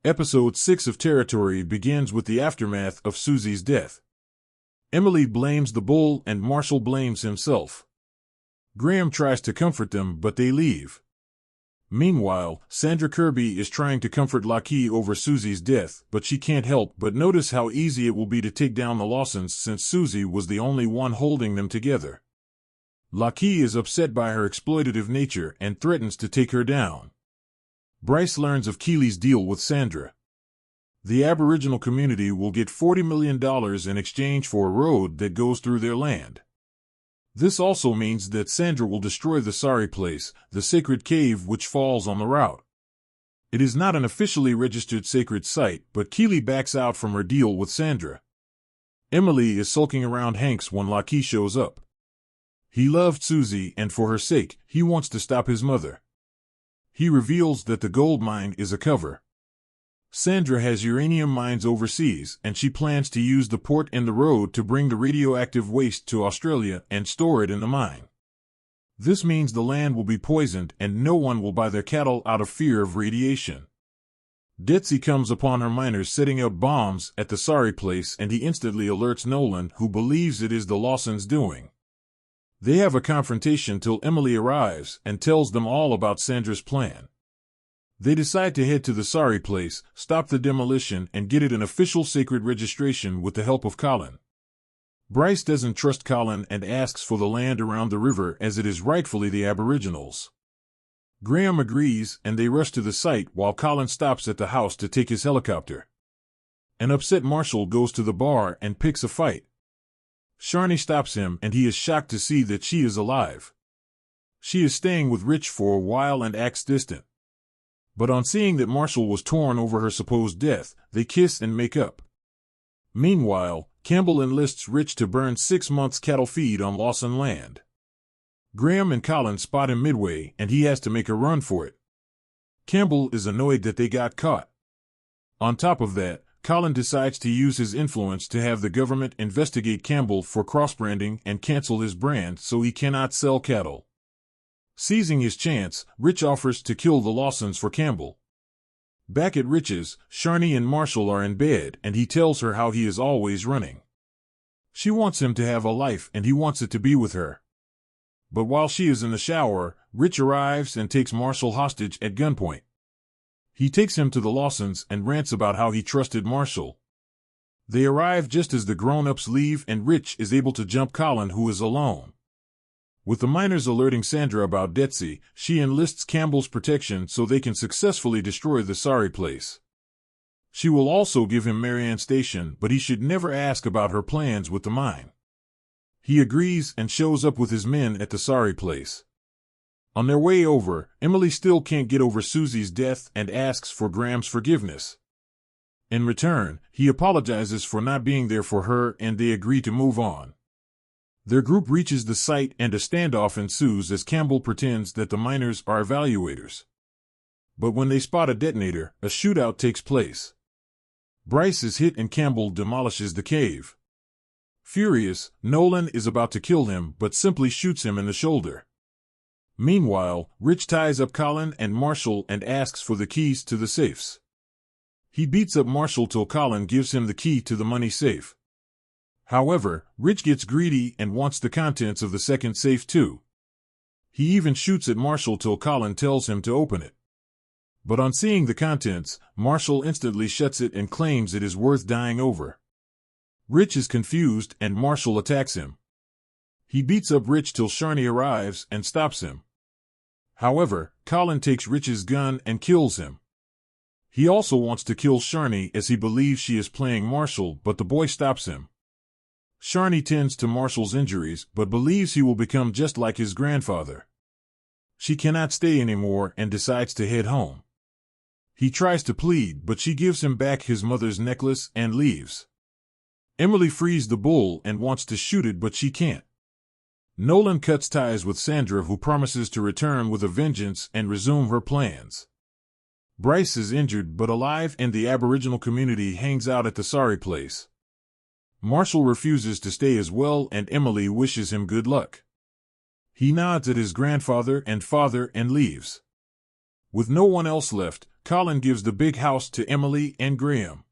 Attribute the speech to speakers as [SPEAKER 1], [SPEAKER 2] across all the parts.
[SPEAKER 1] Episode 6 of Territory begins with the aftermath of Susie's death. Emily blames the bull and Marshall blames himself. Graham tries to comfort them, but they leave. Meanwhile, Sandra Kirby is trying to comfort Lachie over Susie's death, but she can't help but notice how easy it will be to take down the Lawsons since Susie was the only one holding them together. Lachie is upset by her exploitative nature and threatens to take her down. Bryce learns of Keely's deal with Sandra. The Aboriginal community will get $40 million in exchange for a road that goes through their land. This also means that Sandra will destroy the sorry place, the sacred cave which falls on the route. It is not an officially registered sacred site, but Keely backs out from her deal with Sandra. Emily is sulking around Hanks when Lachie shows up. He loved Susie, and for her sake, he wants to stop his mother. He reveals that the gold mine is a cover. Sandra has uranium mines overseas, and she plans to use the port and the road to bring the radioactive waste to Australia and store it in the mine. This means the land will be poisoned and no one will buy their cattle out of fear of radiation. Detsy comes upon her miners setting up bombs at the sorry place, and he instantly alerts Nolan, who believes it is the Lawsons' doing. They have a confrontation till Emily arrives and tells them all about Sandra's plan. They decide to head to the sorry place, stop the demolition, and get it an official sacred registration with the help of Colin. Bryce doesn't trust Colin and asks for the land around the river as it is rightfully the Aboriginals. Graham agrees and they rush to the site while Colin stops at the house to take his helicopter. An upset Marshall goes to the bar and picks a fight. Sharni stops him and he is shocked to see that she is alive. She is staying with Rich for a while and acts distant. But on seeing that Marshall was torn over her supposed death, they kiss and make up. Meanwhile, Campbell enlists Rich to burn 6 months' cattle feed on Lawson land. Graham and Colin spot him midway and he has to make a run for it. Campbell is annoyed that they got caught. On top of that, Colin decides to use his influence to have the government investigate Campbell for cross-branding and cancel his brand so he cannot sell cattle. Seizing his chance, Rich offers to kill the Lawsons for Campbell. Back at Rich's, Sharni and Marshall are in bed and he tells her how he is always running. She wants him to have a life and he wants it to be with her. But while she is in the shower, Rich arrives and takes Marshall hostage at gunpoint. He takes him to the Lawsons and rants about how he trusted Marshall. They arrive just as the grown-ups leave and Rich is able to jump Colin, who is alone. With the miners alerting Sandra about Detsy, she enlists Campbell's protection so they can successfully destroy the sorry place. She will also give him Marianne Station, but he should never ask about her plans with the mine. He agrees and shows up with his men at the sorry place. On their way over, Emily still can't get over Susie's death and asks for Graham's forgiveness. In return, he apologizes for not being there for her and they agree to move on. Their group reaches the site and a standoff ensues as Campbell pretends that the miners are evaluators. But when they spot a detonator, a shootout takes place. Bryce is hit and Campbell demolishes the cave. Furious, Nolan is about to kill him but simply shoots him in the shoulder. Meanwhile, Rich ties up Colin and Marshall and asks for the keys to the safes. He beats up Marshall till Colin gives him the key to the money safe. However, Rich gets greedy and wants the contents of the second safe too. He even shoots at Marshall till Colin tells him to open it. But on seeing the contents, Marshall instantly shuts it and claims it is worth dying over. Rich is confused and Marshall attacks him. He beats up Rich till Sharni arrives and stops him. However, Colin takes Rich's gun and kills him. He also wants to kill Sharni as he believes she is playing Marshall, but the boy stops him. Sharni tends to Marshall's injuries but believes he will become just like his grandfather. She cannot stay anymore and decides to head home. He tries to plead, but she gives him back his mother's necklace and leaves. Emily frees the bull and wants to shoot it, but she can't. Nolan cuts ties with Sandra, who promises to return with a vengeance and resume her plans. Bryce is injured but alive and the Aboriginal community hangs out at the sorry place. Marshall refuses to stay as well and Emily wishes him good luck. He nods at his grandfather and father and leaves. With no one else left, Colin gives the big house to Emily and Graham.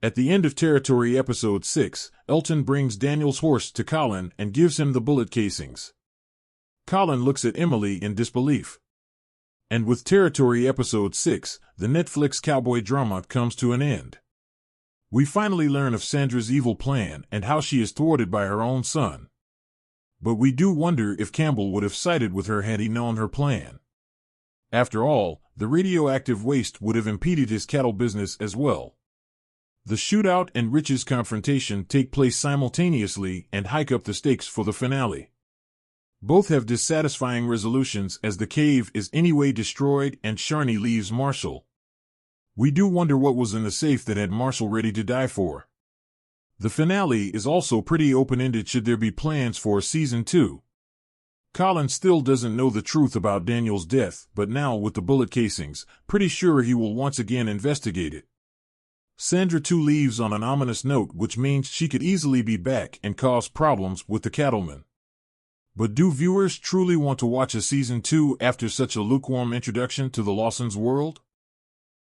[SPEAKER 1] At the end of Territory Episode 6, Elton brings Daniel's horse to Colin and gives him the bullet casings. Colin looks at Emily in disbelief. And with Territory Episode 6, the Netflix cowboy drama comes to an end. We finally learn of Sandra's evil plan and how she is thwarted by her own son. But we do wonder if Campbell would have sided with her had he known her plan. After all, the radioactive waste would have impeded his cattle business as well. The shootout and Rich's confrontation take place simultaneously and hike up the stakes for the finale. Both have dissatisfying resolutions as the cave is anyway destroyed and Sharni leaves Marshall. We do wonder what was in the safe that had Marshall ready to die for. The finale is also pretty open-ended should there be plans for Season 2. Colin still doesn't know the truth about Daniel's death, but now with the bullet casings, pretty sure he will once again investigate it. Sandra too leaves on an ominous note, which means she could easily be back and cause problems with the cattlemen. But do viewers truly want to watch a Season 2 after such a lukewarm introduction to the Lawsons' world?